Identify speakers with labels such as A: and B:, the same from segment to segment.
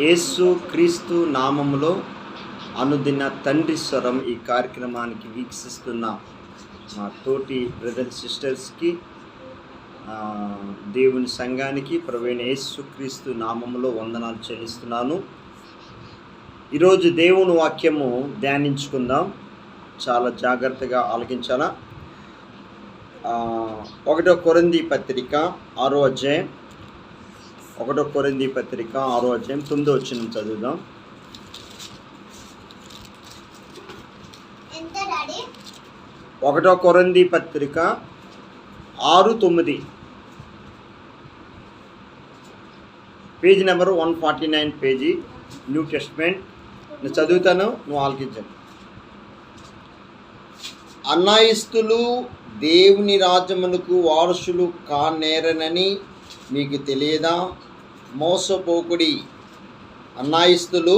A: యేసు క్రీస్తు నామములో అనుదిన తండ్రి స్వరం ఈ కార్యక్రమానికి వీక్షిస్తున్న మా తోటి బ్రదర్ సిస్టర్స్కి, దేవుని సంఘానికి ప్రభువైన యేసు క్రీస్తు నామములో వందనాలు చెల్లిస్తున్నాను. ఈరోజు దేవుని వాక్యము ధ్యానించుకుందాం. చాలా జాగ్రత్తగా ఆలకించాలా. 1 కొరింథీ పత్రిక 6వ అధ్యాయం 1 కొరింథీ పత్రిక 6వ అధ్యాయం 9వ వచనం చదువుదాం. కొరింథీ పత్రిక 6:9, page number 149, page new testament. నేను చదువుతాను, నువ్వు ఆలకించండి. అన్యాయస్తులు దేవుని రాజ్యమునకు వారసులు కానేరనని మీకు తెలియదా? మోసపోకుడి. అన్యాయస్తులు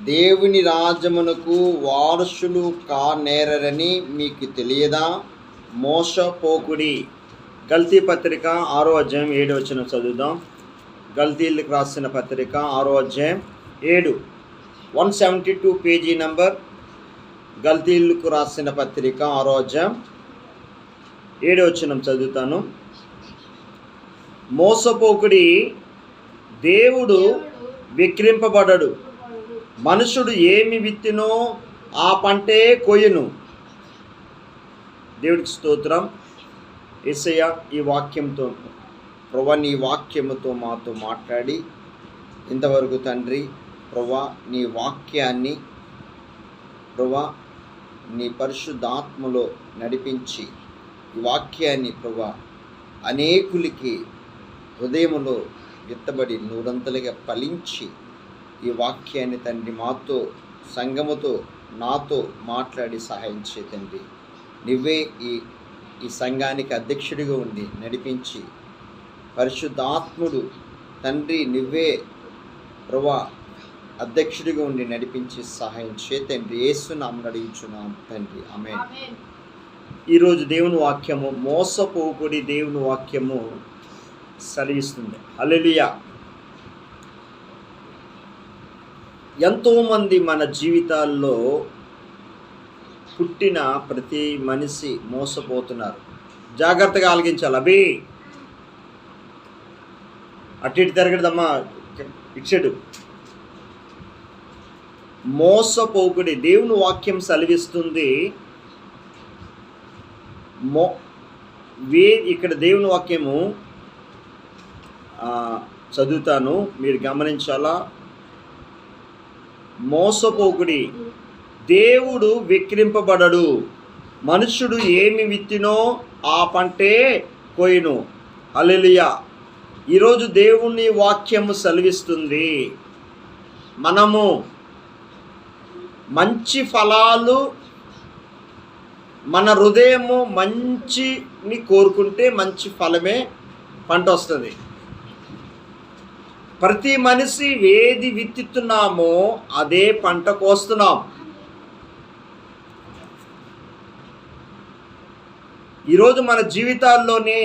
A: దేవుని రాజ్యమునకు వారసులు కానేరని మీకు తెలియదా? మోసపోకుడి. గల్తీ పత్రిక 6వ అధ్యాయం 7వ వచనం చదువుదాం. గల్తీలకు రాసిన పత్రిక 6వ అధ్యాయం 7, 172, పేజీ నంబర్. గల్తీలకు రాసిన పత్రిక 6వ అధ్యాయం 7వ వచనం చదువుతాను. మోసపోకుడి. దేవుడు విక్రింపబడడు. మనుషుడు ఏమి విత్తినో ఆ పంటే కొయ్యును. దేవుడికి స్తోత్రం. యేసయ్య, ఈ వాక్యంతో ప్రభువా, నీ వాక్యముతో మాతో మాట్లాడి ఇంతవరకు తండ్రి ప్రభువా, నీ వాక్యాన్ని ప్రభువా నీ పరిశుద్ధాత్మలో నడిపించి ఈ వాక్యాన్ని ప్రభువా అనేకులకి హృదయములో విత్తబడి నూరంతలుగా ఫలించి ఈ వాక్యాన్ని తండ్రి మాతో, సంఘముతో, నాతో మాట్లాడి సహాయం చేయ తండ్రి. నువ్వే ఈ సంఘానికి అధ్యక్షుడిగా ఉండి నడిపించి, పరిశుద్ధాత్ముడు తండ్రి నువ్వే ప్రభువా అధ్యక్షుడిగా ఉండి నడిపించి సహాయం చేయ తండ్రి. యేసు నామమున అడుగుచున్నాం తండ్రి, ఆమేన్. ఈరోజు దేవుని వాక్యము మోసపోకుడి. దేవుని వాక్యము సెలవిస్తుంది. హల్లెలూయా. ఎంతోమంది మన జీవితాల్లో పుట్టిన ప్రతి మనిషి మోసపోతున్నారు. జాగ్రత్తగా ఆలకించాలి. అభి అటు ఇటు తిరగడదమ్మా, ఇచ్చాడు. మోసపోకుడి. దేవుని వాక్యం సెలవిస్తుంది. ఇక్కడ దేవుని వాక్యము చదువుతాను, మీరు గమనించాలా. మోసపోకుడి. దేవుడు విక్రింపబడడు. మనుషుడు ఏమి విత్తినో ఆ పంటే కొయ్యును. హల్లెలూయా. ఈరోజు దేవుని వాక్యము సెలవిస్తుంది, మనము మంచి ఫలాలు, మన హృదయము మంచిని కోరుకుంటే మంచి ఫలమే పంట వస్తుంది. ప్రతి మనిషి ఏది విత్తుతున్నామో అదే పంట కోస్తున్నాం. ఈరోజు మన జీవితాల్లోనే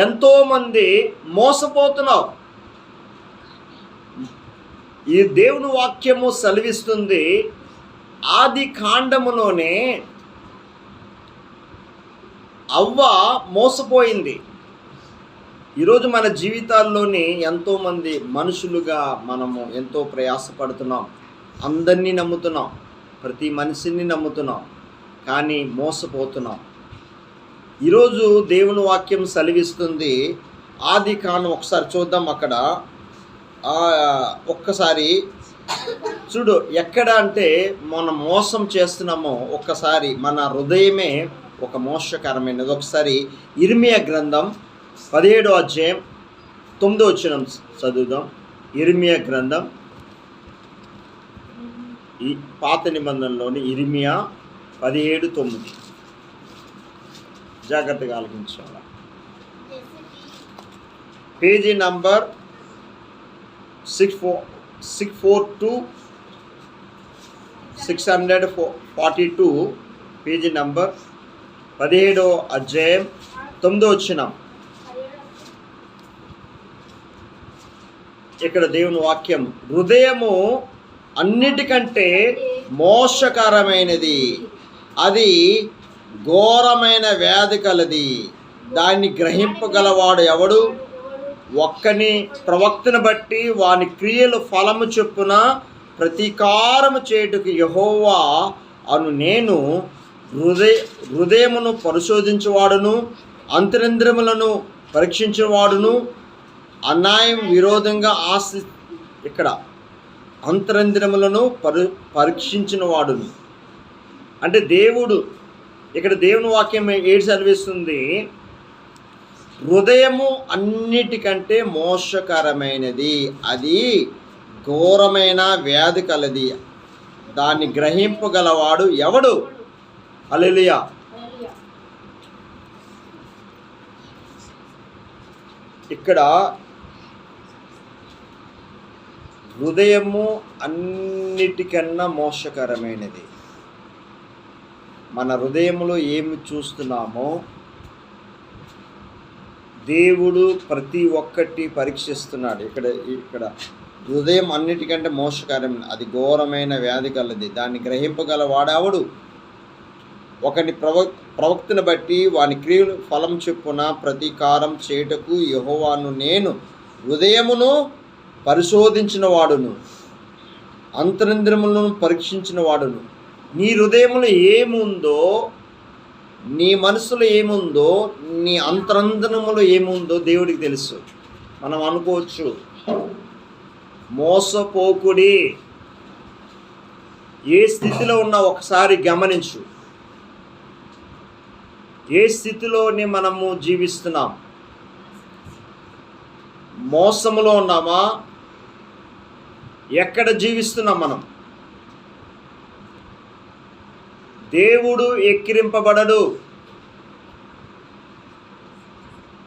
A: ఎంతోమంది మోసపోతున్నాం. ఈ దేవుని వాక్యము సెలవిస్తుంది, ఆది కాండములోనే అవ్వ మోసపోయింది. ఈరోజు మన జీవితాల్లోని ఎంతోమంది మనుషులుగా మనము ఎంతో ప్రయాసపడుతున్నాం. అందరినీ నమ్ముతున్నాం, ప్రతి మనిషిని నమ్ముతున్నాం, కానీ మోసపోతున్నాం. ఈరోజు దేవుని వాక్యం సెలవిస్తుంది. ఆది కాండం ఒకసారి చూద్దాం. అక్కడ ఒక్కసారి చూడు, ఎక్కడ అంటే మనం మోసం చేస్తున్నామో ఒక్కసారి మన హృదయమే ఒక మోసకరమైనది. ఒకసారి ఇర్మియా గ్రంథం 17వ అధ్యాయం 9వ వచనం చదువుదాం. ఇర్మియా గ్రంథం, ఈ పాత నిబంధనలోని ఇర్మియా 17:9. జాగ్రత్తగా ఆలకించాలి. పేజీ నంబర్ 642, 642, పేజీ నంబర్ 17వ అధ్యాయం 9వ వచనం. ఇక్కడ దేవుని వాక్యం, హృదయము అన్నిటికంటే మోసకరమైనది, అది ఘోరమైన వ్యాధి కలది, దాన్ని గ్రహింపగలవాడు ఎవడు? ఒక్కని ప్రవక్తను బట్టి వాని క్రియలు ఫలము చొప్పున ప్రతీకారము చేయుటకు యెహోవా అను నేను హృదయమును పరిశోధించువాడును, అంతరింద్రియములను పరీక్షించేవాడును, అన్యాయం విరోధంగా ఇక్కడ అంతరింద్రియములను పరీక్షించిన వాడును. అంటే దేవుడు ఇక్కడ దేవుని వాక్యం ఏడు సెలవిస్తుంది, హృదయము అన్నిటికంటే మోసకరమైనది, అది ఘోరమైన వ్యాధి కలది, దాన్ని గ్రహింపగలవాడు ఎవడు? హల్లెలూయా. ఇక్కడ హృదయము అన్నిటికన్నా మోసకరమైనది. మన హృదయంలో ఏమి చూస్తున్నామో దేవుడు ప్రతి ఒక్కటి పరీక్షిస్తున్నాడు. ఇక్కడ హృదయం అన్నిటికంటే మోసకరమైన, అది ఘోరమైన వ్యాధి కలది, దాన్ని గ్రహింపగల వాడెవడు? ఒకని ప్రవక్తను బట్టి వాని క్రియలు ఫలం చొప్పున ప్రతీకారం చేయుటకు యెహోవాను నేను హృదయమును పరిశోధించిన వాడును, అంతరింద్రియములను పరీక్షించిన వాడును. నీ హృదయములో ఏముందో, నీ మనసులో ఏముందో, నీ అంతరంద్రములో ఏముందో దేవుడికి తెలుసు. మనం అనుకోవచ్చు, మోసపోకుడి. ఏ స్థితిలో ఉన్నా ఒకసారి గమనించు. ఏ స్థితిలోని మనము జీవిస్తున్నాం? మోసములో ఉన్నామా? ఎక్కడ జీవిస్తున్నాం మనం? దేవుడు ఎక్కిరింపబడడు.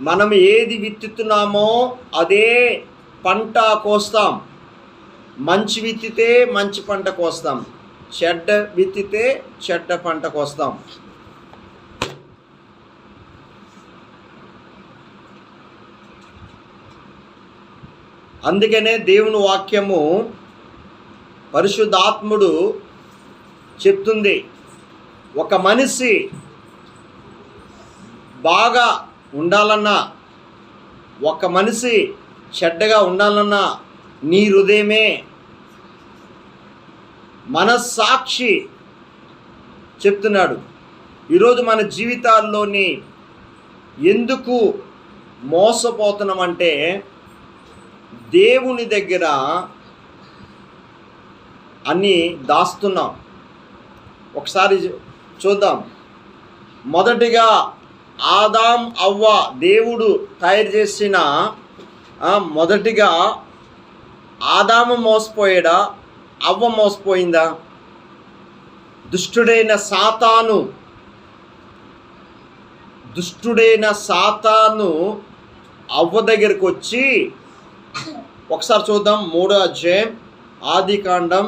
A: మనం ఏది విత్తుతున్నామో అదే పంట కోస్తాం. మంచి విత్తితే మంచి పంట కోస్తాం, చెడ్డ విత్తితే చెడ్డ పంట కోస్తాం. అందుకనే దేవుని వాక్యము పరిశుద్ధాత్ముడు చెప్తుంది, ఒక మనిషి బాగా ఉండాలన్నా, ఒక మనిషి చెడ్డగా ఉండాలన్నా నీ హృదయమే మనస్సాక్షి చెప్తున్నాడు. ఈరోజు మన జీవితాల్లోని ఎందుకు మోసపోతున్నామంటే దేవుని దగ్గర అన్నీ దాస్తున్నాం. ఒకసారి చూద్దాం. మొదటిగా ఆదాం అవ్వ దేవుడు తయారు చేసిన, మొదటిగా ఆదాము మోసపోయాడా? అవ్వ మోసపోయిందా? దుష్టుడైన సాతాను అవ్వ దగ్గరికి వచ్చి, ఒకసారి చూద్దాం. 3వ అధ్యాయం ఆదికాండం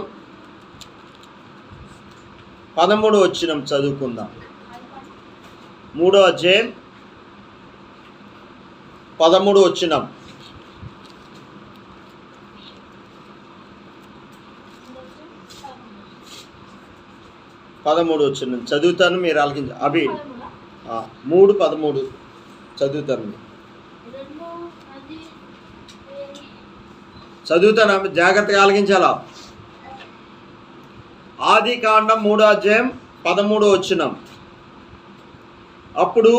A: 13వ వచనం చదువుకుందాం. 3వ అధ్యాయం 13వ వచనం. చదువుతాను, మీరు ఆలకించ. 3:13 చదువుతాను, జాగ్రత్తగా ఆలకించాలా. ఆదికాండం 3వ అధ్యాయం 13వ వచనం. అప్పుడు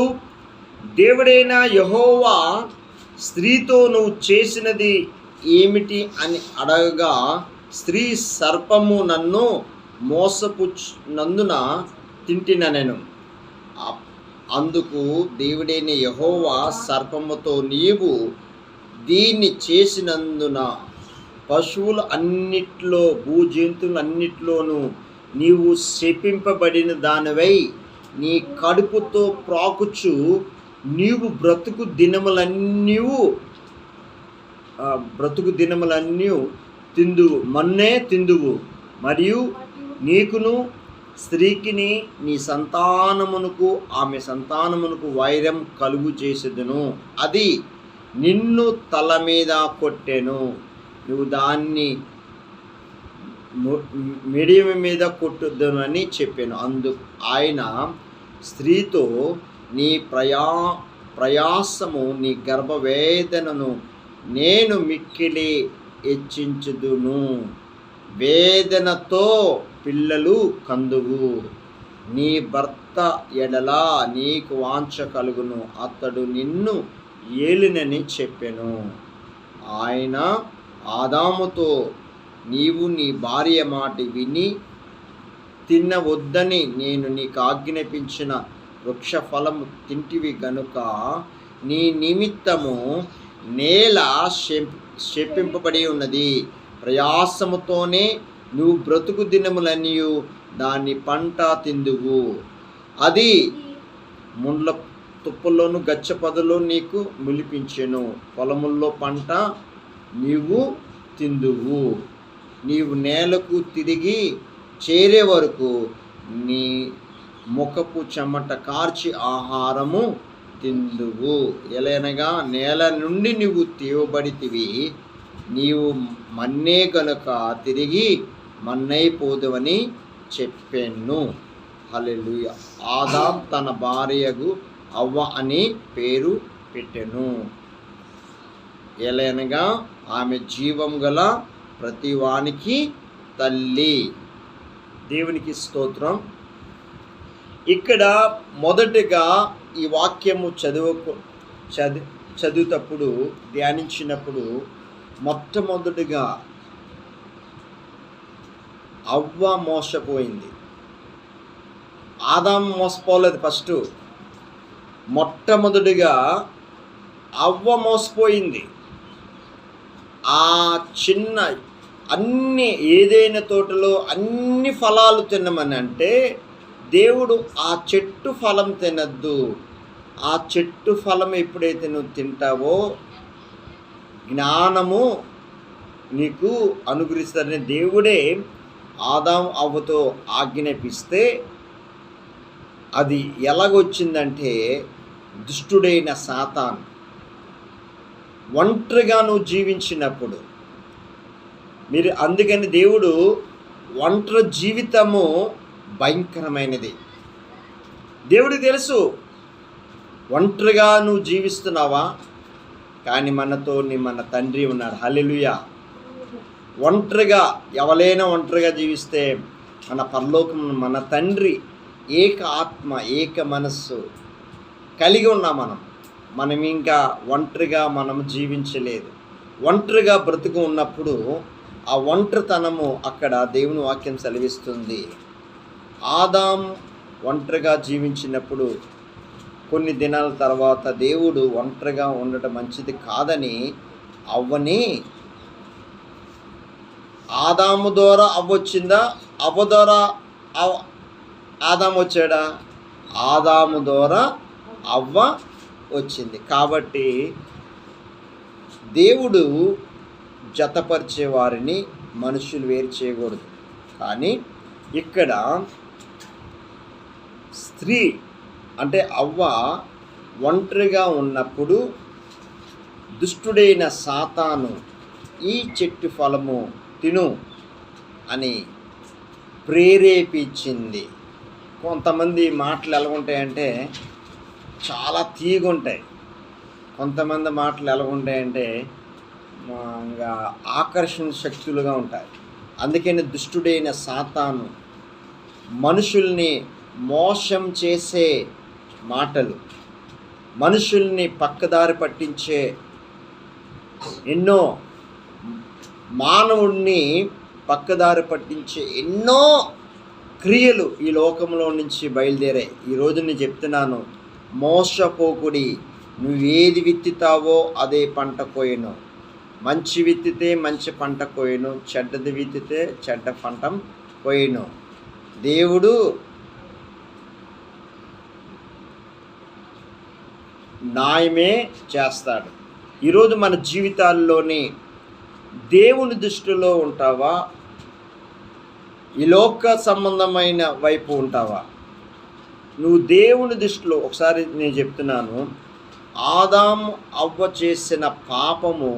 A: దేవుడైన యెహోవా స్త్రీతో నువ్వు చేసినది ఏమిటి అని అడగగా, స్త్రీ సర్పము నన్ను మోసపుచ్చినందున తింటిన నేను. అందుకు దేవుడైన యెహోవా సర్పముతో, నీవు దీన్ని చేసినందున పశువులు అన్నిట్లో, భూజంతువులు అన్నిట్లోనూ నీవు శపింపబడిన దానివై నీ కడుపుతో ప్రాకుచు నీవు బ్రతుకు దినములన్నీ తిందువు, మన్నే తిందువు. మరియు నీకును స్త్రీకిని నీ సంతానమునకు ఆమె సంతానమునకు వైరం కలుగు చేసేదను, అది నిన్ను తల మీద కొట్టెను, నువ్వు దాన్ని మిడియం మీద కొట్టుద్దును అని చెప్పాను. ఆయన స్త్రీతో, నీ ప్రయాసము, నీ గర్భవేదనను నేను మిక్కిలి హెచ్చించుదును. వేదనతో పిల్లలు కందువు. నీ భర్త ఎడల నీకు వాంఛ కలుగును, అతడు నిన్ను ఏలినని చెప్పెను. ఆయన ఆదాముతో, నీవు నీ భార్య మాట విని తినవద్దని నేను నీకు ఆజ్ఞాపించిన వృక్ష ఫలము తింటివి గనుక నీ నిమిత్తము నేల శపింపబడి ఉన్నది. ప్రయాసముతోనే నువ్వు బ్రతుకు దినములన్నీ దాని పంట తిందువు. అది ముండ్ల తుప్పల్లోను గచ్చ పొదలో నీకు మిలిపించెను. పొలముల్లో పంట నీవు తిందువు. నీవు నేలకు తిరిగి చేరే వరకు నీ ముఖపు చెమట కార్చి ఆహారము తిందువు. ఎలనగా నేల నుండి నీవు తీయబడితివి, నీవు మన్నే గనుక తిరిగి మన్నైపోదువని చెప్పాను. హల్లెలూయా. ఆదాం తన భార్యకు అవ్వ అని పేరు పెట్టెను. ఎలనగా ఆమె జీవం గల ప్రతివానికి తల్లి. దేవునికి స్తోత్రం. ఇక్కడ మొదటగా ఈ వాక్యము చదువుతప్పుడు ధ్యానించినప్పుడు మొట్టమొదటిగా అవ్వ మోసపోయింది. ఆదాం మోసపోలేదు. ఫస్ట్ మొట్టమొదటిగా అవ్వ మోసపోయింది. ఆ చిన్న అన్ని ఏదైనా తోటలో అన్ని ఫలాలు తినమని అంటే దేవుడు ఆ చెట్టు ఫలం తినద్దు, ఆ చెట్టు ఫలం ఎప్పుడైతే నువ్వు తింటావో జ్ఞానము నీకు అనుగ్రహిస్తారని దేవుడే ఆదాం అవ్వతో ఆజ్ఞాపిస్తే అది ఎలాగొచ్చిందంటే దుష్టుడైన సాతాను. ఒంటరిగా నువ్వు జీవించినప్పుడు మీరు, అందుకని దేవుడు ఒంటరి జీవితము భయంకరమైనది. దేవుడికి తెలుసు ఒంటరిగా నువ్వు జీవిస్తున్నావా, కానీ మనతో మన తండ్రి ఉన్నాడు. హల్లెలూయా. ఒంటరిగా ఎవరైనా ఒంటరిగా జీవిస్తే మన పరలోకం మన తండ్రి ఏక ఆత్మ ఏక మనస్సు కలిగి ఉన్నాం. మనం ఇంకా ఒంటరిగా మనం జీవించలేదు. ఒంటరిగా బ్రతుకు ఉన్నప్పుడు ఆ ఒంటరితనము అక్కడ దేవుని వాక్యం సెలవిస్తుంది. ఆదాం ఒంటరిగా జీవించినప్పుడు కొన్ని దినాల తర్వాత దేవుడు ఒంటరిగా ఉండటం మంచిది కాదని అవ్వని, ఆదాము ద్వారా అవ్వ వచ్చిందా, అవ్వ ద్వారా ఆదాము వచ్చాడా? ఆదాము ద్వారా అవ్వ వచ్చింది. కాబట్టి దేవుడు జతపరిచే వారిని మనుషులు వేరు చేయకూడదు. కానీ ఇక్కడ స్త్రీ అంటే అవ్వ ఒంటరిగా ఉన్నప్పుడు దుష్టుడైన సాతాను ఈ చెట్టు ఫలము తిను అని ప్రేరేపించింది. కొంతమంది మాటలు ఎలా ఉంటాయంటే చాలా తీగుంటాయి, కొంతమంది మాటలు ఎలా ఉంటాయంటే ఇంకా ఆకర్షణ శక్తులుగా ఉంటాయి. అందుకని దుష్టుడైన సాతాను మనుషుల్ని మోసం చేసే మాటలు, మనుషుల్ని పక్కదారి పట్టించే ఎన్నో, మానవుడిని పక్కదారి పట్టించే ఎన్నో క్రియలు ఈ లోకంలో నుంచి బయలుదేరాయి. ఈరోజు నేను చెప్తున్నాను, మోసపోకుడి. నువ్వేది విత్తుతావో అదే పంట కోయను. మంచి విత్తితే మంచి పంట కోయను, చెడ్డది విత్తితే చెడ్డ పంట కోయను. దేవుడు న్యాయమే చేస్తాడు. ఈరోజు మన జీవితాల్లోని దేవుని దృష్టిలో ఉంటావా, ఈ లోక సంబంధమైన వైపు ఉంటావా? నువ్వు దేవుని దృష్టిలో, ఒకసారి నేను చెప్తున్నాను, ఆదాము అవ్వ చేసిన పాపము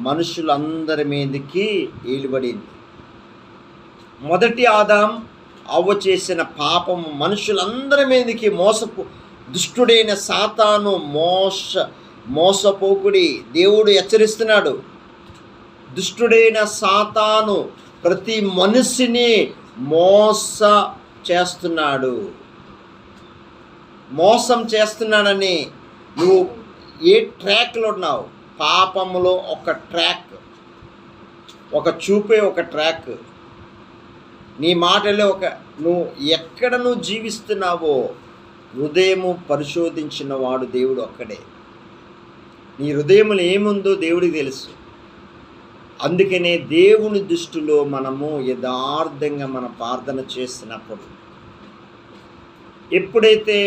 A: మనుషులందరి మీదకి ఏలుబడింది. మొదటి ఆదాం అవ్వ చేసిన పాపము మనుషులందరి మీదకి దుష్టుడైన సాతాను మోసపోకుడి. దేవుడు హెచ్చరిస్తున్నాడు, దుష్టుడైన సాతాను ప్రతి మనిషిని మోసం చేస్తున్నాడని నువ్వు ఏ ట్రాక్లో ఉన్నావు? పాపములో ఒక ట్రాక్, ఒక చూపే ఒక ట్రాక్, నీ మాటలే నువ్వు ఎక్కడ జీవిస్తున్నావో హృదయము పరిశోధించిన వాడు దేవుడు ఒక్కడే. నీ హృదయములో ఏముందో దేవుడికి తెలుసు. అందుకనే దేవుని దృష్టిలో మనము యథార్థంగా మన ప్రార్థన చేసినప్పుడు, ఎప్పుడైతే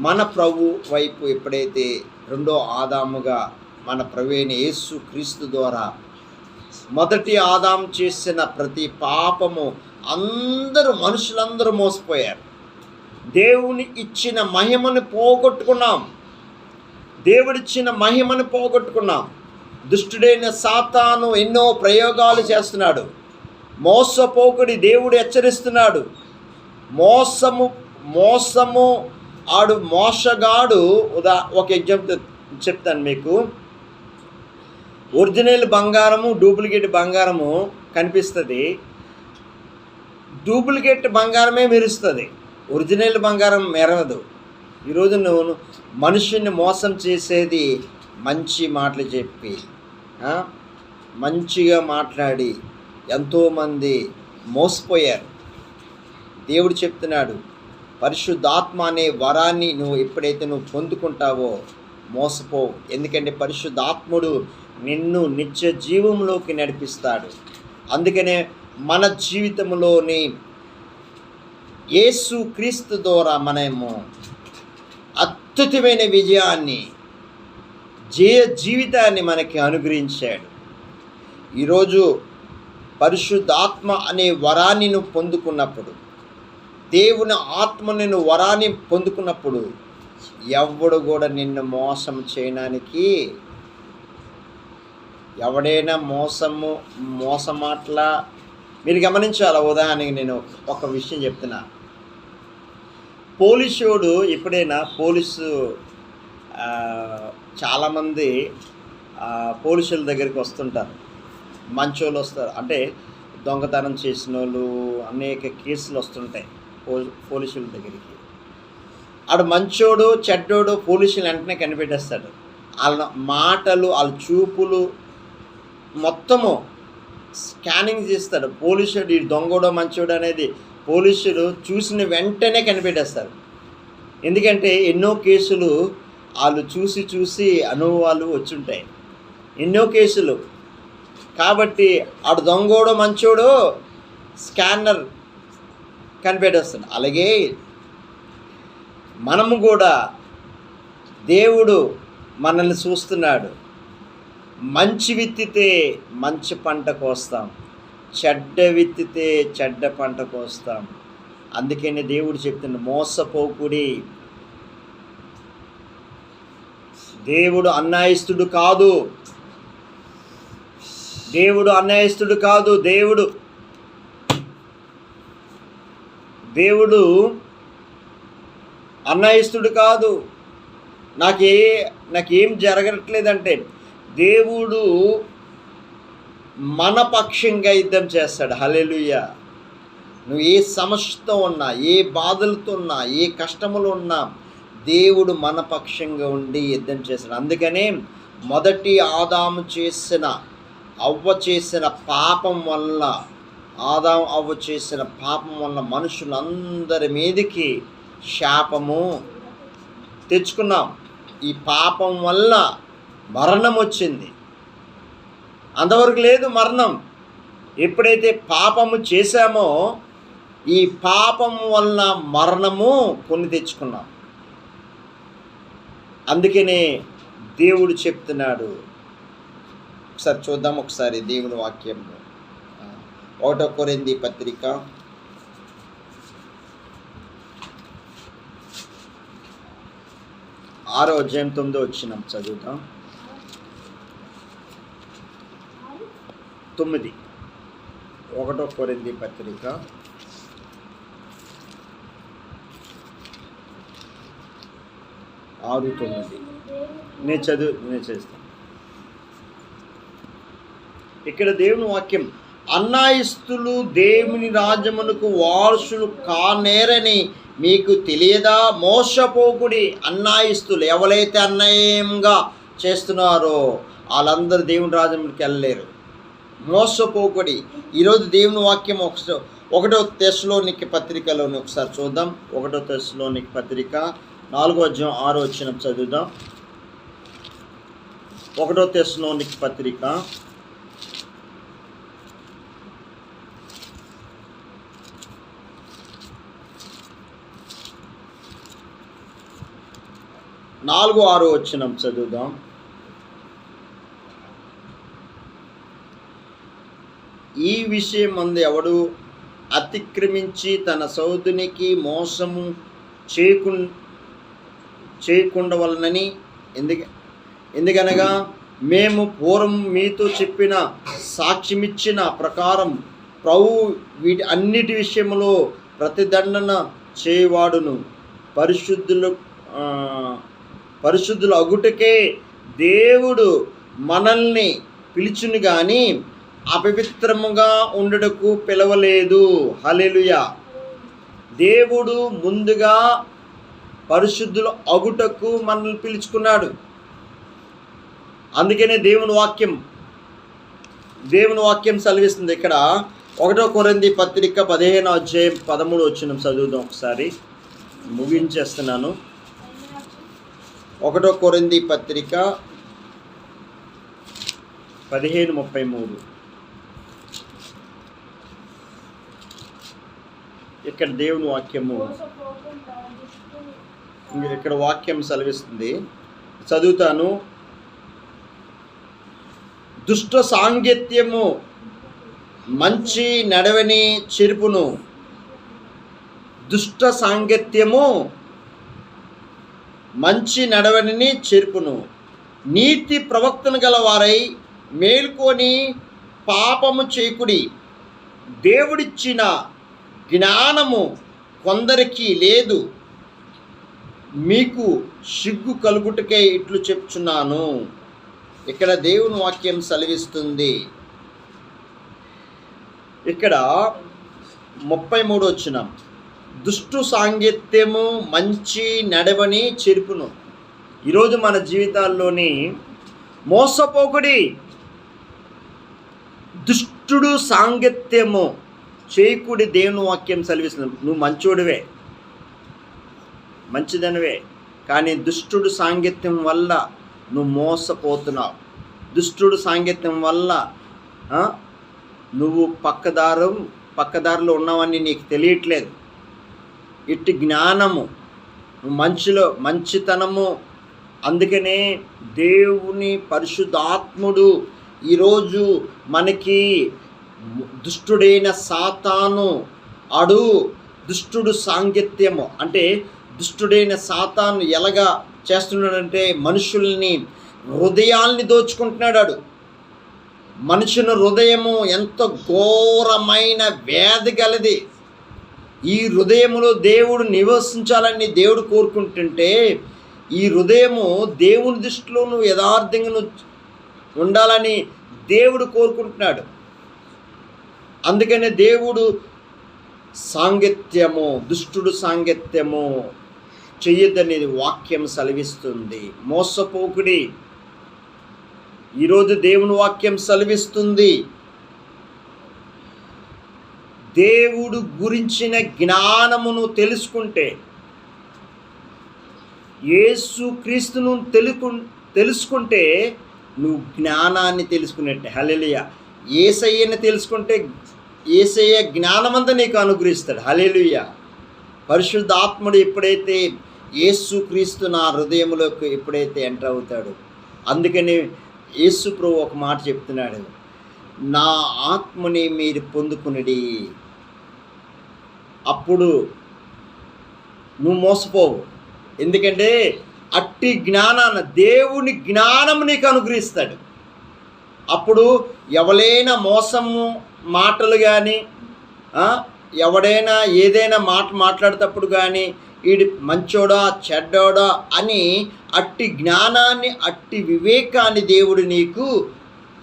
A: మన ప్రభు వైపు ఎప్పుడైతే రెండో ఆదాముగా మన ప్రభువైన యేసు క్రీస్తు ద్వారా మొదటి ఆదాం చేసిన ప్రతి పాపము మనుషులందరూ మోసపోయారు. దేవుని ఇచ్చిన మహిమను పోగొట్టుకున్నాం. దుష్టుడైన సాతాను ఎన్నో ప్రయోగాలు చేస్తున్నాడు. మోసపోకుడి. దేవుడు హెచ్చరిస్తున్నాడు. మోసము ఆడు మోసగాడు. ఒక ఎగ్జాంపుల్ చెప్తాను మీకు. ఒరిజినల్ బంగారము, డూప్లికేట్ బంగారము కనిపిస్తుంది. డూప్లికేట్ బంగారమే మెరుస్తుంది, ఒరిజినల్ బంగారం మెరవదు. ఈరోజు నువ్వు మనుషుల్ని మోసం చేసేది మంచి మాటలు చెప్పి, మంచిగా మాట్లాడి ఎంతోమంది మోసపోయారు. దేవుడు చెప్తున్నాడు, పరిశుద్ధాత్మ అనే వరాన్ని ఎప్పుడైతే పొందుకుంటావో మోసపోవు. ఎందుకంటే పరిశుద్ధాత్ముడు నిన్ను నిత్య జీవంలోకి నడిపిస్తాడు. అందుకనే మన జీవితంలోని యేసు క్రీస్తు ద్వారా మనము అద్భుతమైన విజయాన్ని, జీవితాన్ని మనకి అనుగ్రహించాడు. ఈరోజు పరిశుద్ధాత్మ అనే వరాన్ని పొందుకున్నప్పుడు, దేవుని ఆత్మను వరాన్ని పొందుకున్నప్పుడు ఎవడు కూడా నిన్ను మోసం చేయడానికి, ఎవడైనా మోసమాట్లా మీరు గమనించాలి. ఉదాహరణకి నేను ఒక విషయం చెప్తున్నా. పోలీసుడు ఎప్పుడైనా చాలామంది పోలీసుల దగ్గరికి వస్తుంటారు, మంచోళ్ళు వస్తారు. అంటే దొంగతనం చేసిన వాళ్ళు అనేక కేసులు వస్తుంటాయి పోలీసుల దగ్గరికి. ఆడు మంచోడు చెడ్డోడు పోలీసులు వెంటనే కనిపెట్టేస్తాడు. వాళ్ళ మాటలు, వాళ్ళ చూపులు మొత్తము స్కానింగ్ చేస్తాడు. పోలీసుడు ఈ దొంగోడో మంచోడు అనేది పోలీసులు చూసిన వెంటనే కనిపెట్టేస్తారు. ఎందుకంటే ఎన్నో కేసులు వాళ్ళు చూసి అనుభవాలు వచ్చుంటాయి, ఎన్నో కేసులు. కాబట్టి ఆడు దొంగోడో మంచోడో స్కానర్ కనిపెట్టేస్తాడు. అలాగే మనము కూడా దేవుడు మనల్ని చూస్తున్నాడు. మంచి విత్తితే మంచి పంట కోస్తాం, చెడ్డ విత్తితే చెడ్డ పంట కోస్తాం. అందుకని దేవుడు చెప్తున్నాడు, మోసపోకుడి. దేవుడు అన్యాయస్తుడు కాదు. దేవుడు అన్యాయస్తుడు కాదు. నాకేం జరగట్లేదంటే దేవుడు మన పక్షంగా యుద్ధం చేస్తాడు. హల్లెలూయా. నువ్వు ఏ సమస్యతో ఉన్నా, ఏ బాధలతో ఉన్నా, ఏ కష్టములు ఉన్నా దేవుడు మన పక్షంగా ఉండి యుద్ధం చేస్తాడు. అందుకనే మొదటి ఆదాము అవ్వ చేసిన పాపం వల్ల, మనుషులందరి మీదకి శాపము తెచ్చుకున్నాం. ఈ పాపం వల్ల మరణం వచ్చింది. అంతవరకు లేదు మరణం. ఎప్పుడైతే పాపము చేశామో ఈ పాపం వల్ల మరణము కొని తెచ్చుకున్నాం. అందుకనే దేవుడు చెప్తున్నాడు. ఒకసారి చూద్దాం, ఒకసారి దేవుని వాక్యంలో 1 కొరింథీ పత్రిక 6వ అధ్యాయం 9వ వచనం చదువుతాం. 9. 1 కొరింథీ పత్రిక 6:9. నేను చేస్తాను. ఇక్కడ దేవుని వాక్యం, అన్యాయస్తులు దేవుని రాజ్యమునకు వారసులు కానేరని మీకు తెలియదా? మోసపోకుడి. అన్యాయస్తులు ఎవరైతే అన్యాయంగా చేస్తున్నారో వాళ్ళందరూ దేవుని రాజ్యంలోకి వెళ్ళలేరు. మోసపోకుడి. ఈరోజు దేవుని వాక్యం 1 తెస్సలోనికీ పత్రికలోని ఒకసారి చూద్దాం. 1 తెస్సలోనికీ పత్రిక 4:6 చదువుదాం. 1 తెస్సలోనికీ పత్రిక 4:6 చదువుదాం. ఈ విషయం మందు ఎవడు అతిక్రమించి తన సోదరునికి మోసము చేయకుండవలనని, ఎందుకనగా మేము పూర్వం మీతో చెప్పిన సాక్ష్యమిచ్చిన ప్రకారం ప్రభువు వీటి అన్నిటి విషయంలో ప్రతిదండన చేయవాడును. పరిశుద్ధులు అగుటకే దేవుడు మనల్ని పిలిచును గాని అపవిత్రముగా ఉండటకు పిలవలేదు. హల్లెలూయా. దేవుడు ముందుగా పరిశుద్ధులు అగుటకు మనల్ని పిలుచుకున్నాడు. అందుకనే దేవుని వాక్యం సెలవిస్తుంది. ఇక్కడ 1 కొరింథీ పత్రిక 15:13 చదువుదాం ఒకసారి, ముగించేస్తున్నాను. 1 కొరింథీ పత్రిక 15:33. ఇక్కడ దేవుని వాక్యము, ఇక్కడ వాక్యం సెలవిస్తుంది, చదువుతాను. దుష్ట సాంగత్యము మంచి నడవని చెరుపును. దుష్ట సాంగత్యము మంచి నడవడిని చెరుపును. నీతి ప్రవక్తను గల వారై మేల్కొని పాపము చేయకుడి. దేవుడిచ్చిన జ్ఞానము కొందరికి లేదు, మీకు సిగ్గు కలుగుటకే ఇట్లు చెప్తున్నాను. ఇక్కడ దేవుని వాక్యం సెలవిస్తుంది. ఇక్కడ 33 దుష్టు సాంగత్యము మంచి నడవని చెరుపును. ఈరోజు మన జీవితాల్లోని మోసపోకుడి. దుష్టుడు సాంగత్యము చేయకుడి. దేవుని వాక్యం సెలవిస్తుంది. నువ్వు మంచోడివే, మంచిదనివే, కానీ దుష్టుడు సాంగత్యం వల్ల నువ్వు మోసపోతున్నావు. దుష్టుడు సాంగత్యం వల్ల నువ్వు పక్కదారిలో ఉన్నావని నీకు తెలియట్లేదు. ఇట్టి జ్ఞానము, మంచితనము, అందుకనే దేవుని పరిశుద్ధాత్ముడు ఈరోజు మనకి దుష్టుడైన సాతాను దుష్టుడు సాంగత్యము అంటే దుష్టుడైన సాతాను ఎలాగా చేస్తున్నాడంటే మనుషుల్ని హృదయాల్ని దోచుకుంటున్నాడు. మనుషుని హృదయము ఎంత ఘోరమైన వ్యాధి గలది. ఈ హృదయములో దేవుడు నివసించాలని దేవుడు కోరుకుంటుంటే ఈ హృదయము దేవుని దృష్టిలో నువ్వు యథార్థంగా ఉండాలని దేవుడు కోరుకుంటున్నాడు. అందుకనే దేవుడు దుష్టుడు సాంగత్యము చెయ్యొద్దనేది వాక్యం సెలవిస్తుంది. మోసపోకుడి. ఈరోజు దేవుని వాక్యం సెలవిస్తుంది, దేవుడు గురించిన జ్ఞానమును తెలుసుకుంటే, యేసు క్రీస్తును తెలుసుకుంటే నువ్వు జ్ఞానాన్ని తెలుసుకున్నట్టే. హల్లెలూయా. యేసయ్యని తెలుసుకుంటే యేసయ్య జ్ఞానమంతా నీకు అనుగ్రహిస్తాడు. హల్లెలూయా. పరిశుద్ధాత్ముడు ఎప్పుడైతే యేసు క్రీస్తు నా హృదయంలోకి ఎప్పుడైతే ఎంటర్ అవుతాడు, అందుకని యేసు ప్రభు ఒక మాట చెప్తున్నాడు, నా ఆత్మని మీరు పొందుకునడి, అప్పుడు నువ్వు మోసపోవు. ఎందుకంటే అట్టి దేవుని జ్ఞానం నీకు అనుగ్రహిస్తాడు. అప్పుడు ఎవరైనా మోసము మాటలు కానీ, ఎవడైనా ఏదైనా మాట మాట్లాడేటప్పుడు కానీ వీడి మంచోడా చెడ్డోడా అని అట్టి జ్ఞానాన్ని, అట్టి వివేకాన్ని దేవుడు నీకు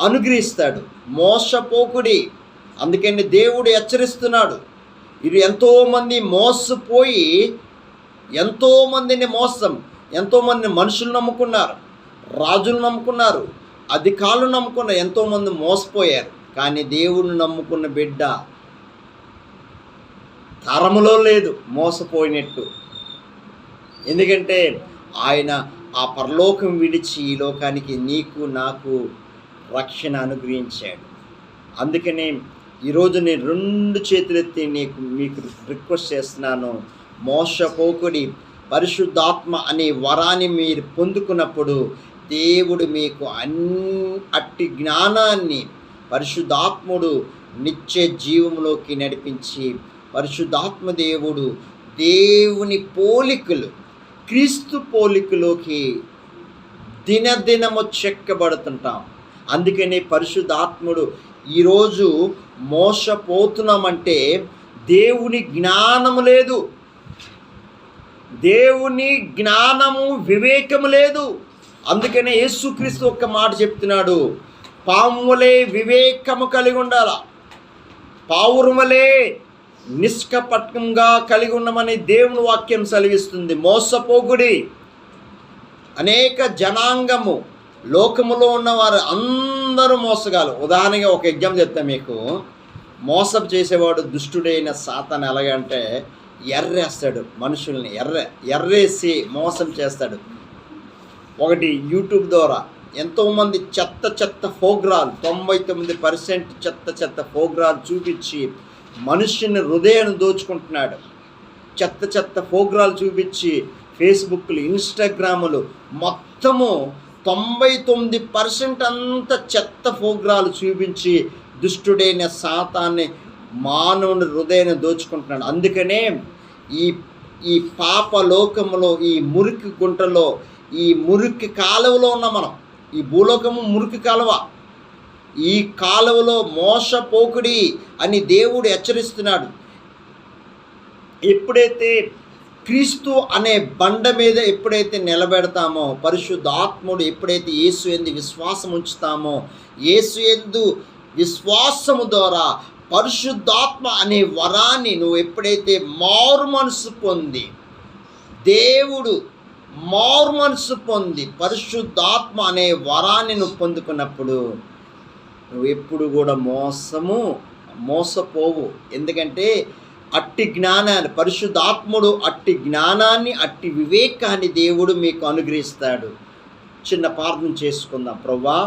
A: అనుగ్రహిస్తాడు. మోసపోకుడి. అందుకని దేవుడు హెచ్చరిస్తున్నాడు. ఇది ఎంతోమంది మోసపోయి ఎంతోమంది మనుషులు నమ్ముకున్నారు, రాజులు నమ్ముకున్నారు, అధికారులు నమ్ముకున్నారు, ఎంతోమంది మోసపోయారు. కానీ దేవుడిని నమ్ముకున్న బిడ్డ తరములో లేదు మోసపోయినట్టు. ఎందుకంటే ఆయన ఆ పరలోకం విడిచి ఈ లోకానికి నీకు నాకు రక్షణ అనుగ్రహించాడు. అందుకనే ఈరోజు నేను 2 చేతులెత్తి మీకు రిక్వెస్ట్ చేస్తున్నాను. మోసపోకుడి. పరిశుద్ధాత్మ అనే వరాన్ని మీరు పొందుకున్నప్పుడు దేవుడు మీకు అట్టి జ్ఞానాన్ని పరిశుద్ధాత్ముడు నిత్య జీవంలోకి నడిపించి, పరిశుద్ధాత్మ దేవుడు దేవుని పోలికలు, క్రీస్తు పోలికలోకి దినదినము చెక్కబడుతుంటాం. అందుకని పరిశుద్ధాత్ముడు ఈరోజు మోసపోతున్నామంటే దేవుని జ్ఞానము లేదు, దేవుని జ్ఞానము వివేకము లేదు. అందుకనే యేసుక్రీస్తు ఒక్క మాట చెప్తున్నాడు, పాములే వివేకము కలిగి ఉండాల, పావురములే నిష్కపటంగా కలిగి ఉండమని దేవుని వాక్యం సెలవిస్తుంది. మోసపోకుడి. అనేక జనాంగము లోకములో ఉన్నవారు అందరూ మోసగాలు. ఉదాహరణగా ఒక ఎగ్జాంపుల్ చెప్తాను మీకు. మోసం చేసేవాడు దుష్టుడైన సాతాను ఎలాగంటే ఎర్రేస్తాడు మనుషుల్ని, ఎర్రేసి మోసం చేస్తాడు. ఒకటి యూట్యూబ్ ద్వారా ఎంతోమంది చెత్త ప్రోగ్రాలు, 99% చెత్త ప్రోగ్రాలు చూపించి మనుషుని హృదయాన్ని దోచుకుంటున్నాడు. చెత్త ప్రోగ్రాలు చూపించి ఫేస్బుక్లు, ఇన్స్టాగ్రాములు మొత్తము 99% అంత చెత్త ప్రోగ్రాలు చూపించి దుష్టుడైన సాతాన్ని మానవుని హృదయాన్ని దోచుకుంటున్నాడు. అందుకనే ఈ పాప లోకములో, ఈ మురికి గుంటలో, ఈ మురికి కాలువలో ఉన్న మనం. ఈ భూలోకము మురికి కాలువ. ఈ కాలువలో మోసపోకుడి అని దేవుడు హెచ్చరిస్తున్నాడు. ఎప్పుడైతే క్రీస్తు అనే బండ మీద ఎప్పుడైతే నిలబెడతామో, పరిశుద్ధాత్ముడు ఎప్పుడైతే యేసు యందు విశ్వాసం ఉంచుతామో, యేసు యందు విశ్వాసము ద్వారా పరిశుద్ధాత్మ అనే వరాన్ని నువ్వు ఎప్పుడైతే మారు మనసు పొంది, దేవుడు మారు మనసు పొంది పరిశుద్ధాత్మ అనే వరాన్ని నువ్వు పొందుకున్నప్పుడు నువ్వు ఎప్పుడు కూడా మోసపోవు. ఎందుకంటే అట్టి జ్ఞానాన్ని, పరిశుద్ధాత్ముడు అట్టి జ్ఞానాన్ని, అట్టి వివేకాన్ని దేవుడు మీకు అనుగ్రహిస్తాడు. చిన్న ప్రార్థన చేసుకుందాం. ప్రభువా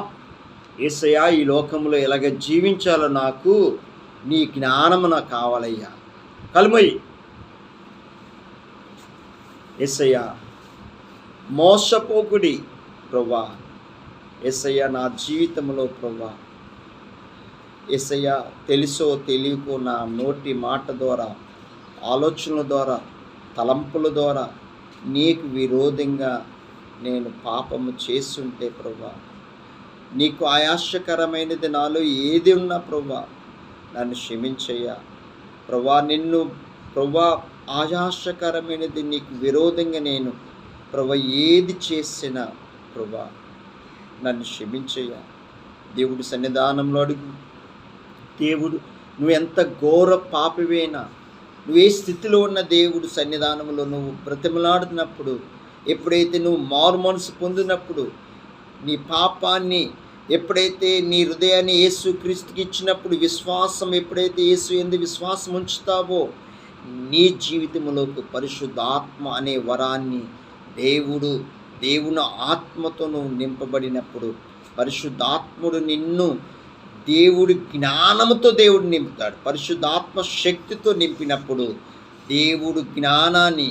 A: యేసయ్యా, ఈ లోకంలో ఎలాగ జీవించాలో నాకు నీ జ్ఞానము నాకు కావాలయ్యా. కలుమయ్యి యేసయ్యా, మోసపోకుడి ప్రభువా. యేసయ్యా, నా జీవితంలో ప్రభువా యేసయ్యా, తెలుసో తెలియకో నా నోటి మాట ద్వారా, ఆలోచనల ద్వారా, తలంపుల ద్వారా నీకు విరోధంగా నేను పాపము చేస్తుంటే ప్రభువా, నీకు ఆయాసకరమైనది నాలో ఏది ఉన్నా ప్రభువా నన్ను క్షమించయ్యా. ప్రభువా, ప్రభువా ఆయాసకరమైనది నీకు విరోధంగా నేను ప్రభువా ఏది చేసినా ప్రభువా నన్ను క్షమించయ్యా. దేవుడి సన్నిధానంలో అడుగు. దేవుడు నువ్వు ఎంత ఘోర పాపివైనా, నువ్వు ఏ స్థితిలో ఉన్న దేవుడు సన్నిధానంలో నువ్వు బ్రతిమలాడుతున్నప్పుడు, ఎప్పుడైతే నువ్వు మారు మనసు పొందినప్పుడు, నీ పాపాన్ని ఎప్పుడైతే నీ హృదయాన్ని యేసు క్రీస్తుకి ఇచ్చినప్పుడు, విశ్వాసం ఎప్పుడైతే యేసు యందు విశ్వాసం ఉంచుతావో, నీ జీవితంలోకి పరిశుద్ధాత్మ అనే వరాన్ని దేవుని ఆత్మతో నువ్వు నింపబడినప్పుడు, పరిశుద్ధాత్ముడు నిన్ను దేవుడి జ్ఞానముతో దేవుడు నింపుతాడు. పరిశుద్ధాత్మ శక్తితో నింపినప్పుడు దేవుడు జ్ఞానాన్ని,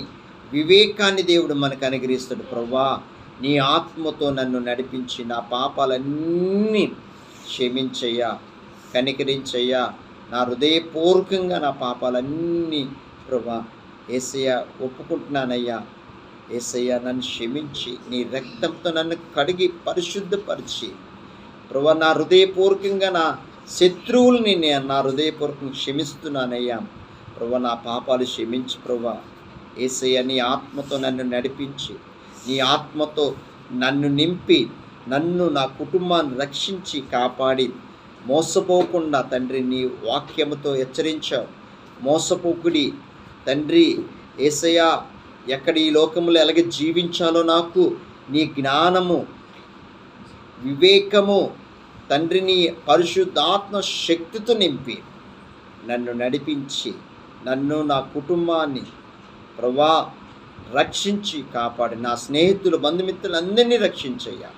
A: వివేకాన్ని దేవుడు మనకు అనుగ్రహిస్తాడు. ప్రభువా, నీ ఆత్మతో నన్ను నడిపించి నా పాపాలన్నీ క్షమించయ్యా, కనికరించయ్యా. నా హృదయపూర్వకంగా నా పాపాలన్నీ ప్రభువా యేసయ్యా ఒప్పుకుంటున్నానయ్యా. యేసయ్యా, నన్ను క్షమించి నీ రక్తంతో నన్ను కడిగి పరిశుద్ధపరిచి ప్రభా, నా హృదయపూర్వకంగా నా శత్రువుల్ని నా హృదయపూర్వకంగా క్షమిస్తున్నానయ్యా. ప్రభా, నా పాపాలు క్షమించి ప్రభా. యేసయ్య, నీ ఆత్మతో నన్ను నడిపించి, నీ ఆత్మతో నన్ను నింపి, నన్ను నా కుటుంబాన్ని రక్షించి కాపాడి, మోసపోకుండా తండ్రి నీ వాక్యముతో హెచ్చరించావు. మోసపోకుడి తండ్రి యేసయ్య, ఎక్కడ ఈ లోకంలో ఎలాగ జీవించాలో నాకు నీ జ్ఞానము, వివేకము తండ్రి నీ పరిశుద్ధాత్మ శక్తితో నింపి నన్ను నడిపించి, నన్ను నా కుటుంబాన్ని ప్రభా రక్షించి కాపాడి, నా స్నేహితులు బంధుమిత్రులందరినీ రక్షించయ్యా.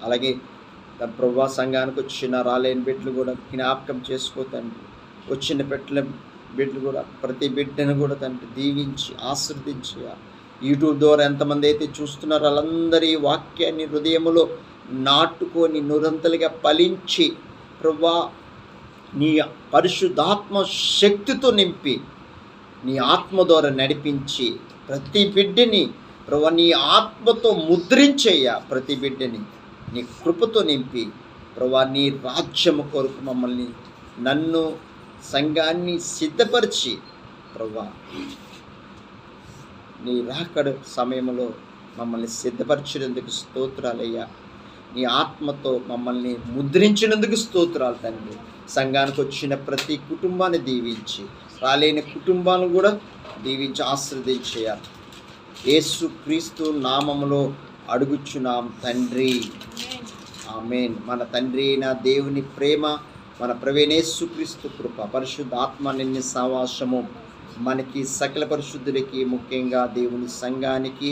A: అలాగే ప్రభా, సంఘానికి వచ్చిన రాలేని బిడ్డలు కూడా జ్ఞాపకం చేసుకో తండ్రి. వచ్చిన బిడ్డలు కూడా ప్రతి బిడ్డను కూడా తండ్రి దీవించి ఆశీర్వదించయ్యా. యూట్యూబ్ ద్వారా ఎంతమంది అయితే చూస్తున్నారో వాళ్ళందరి వాక్యాన్ని హృదయములో నాటుకొని నిరంతరంగా ఫలించి ప్రభా నీ పరిశుద్ధాత్మ శక్తితో నింపి, నీ ఆత్మ ద్వారా నడిపించి ప్రతి బిడ్డని ప్రభా నీ ఆత్మతో ముద్రించయ్యా. ప్రతి బిడ్డని నీ కృపతో నింపి ప్రభా నీ రాజ్యము కొరకు మమ్మల్ని, నన్ను, సంఘాన్ని సిద్ధపరిచి ప్రభా నీ రాకడ సమయంలో మమ్మల్ని సిద్ధపరిచినందుకు స్తోత్రాలయ్యా. నీ ఆత్మతో మమ్మల్ని ముద్రించినందుకు స్తోత్రాలు తండ్రి. సంఘానికి వచ్చిన ప్రతి కుటుంబాన్ని దీవించి, రాలేని కుటుంబాలను కూడా దీవించి ఆశీర్వదించేయాలి. యేసు క్రీస్తు నామములో అడుగుచున్నాం తండ్రి, ఆమేన్. మన తండ్రి అయిన దేవుని ప్రేమ, మన ప్రభువైన యేసు క్రీస్తు కృప, పరిశుద్ధ ఆత్మ నిన్ను సావాసము మనకి సకల పరిశుద్ధులకి, ముఖ్యంగా దేవుని సంఘానికి,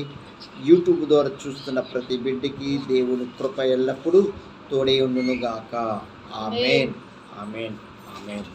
A: యూట్యూబ్ ద్వారా చూస్తున్న ప్రతి బిడ్డకి దేవుని కృప ఎల్లప్పుడూ తోడే ఉండును గాక. ఆమేన్, ఆమేన్, ఆమేన్.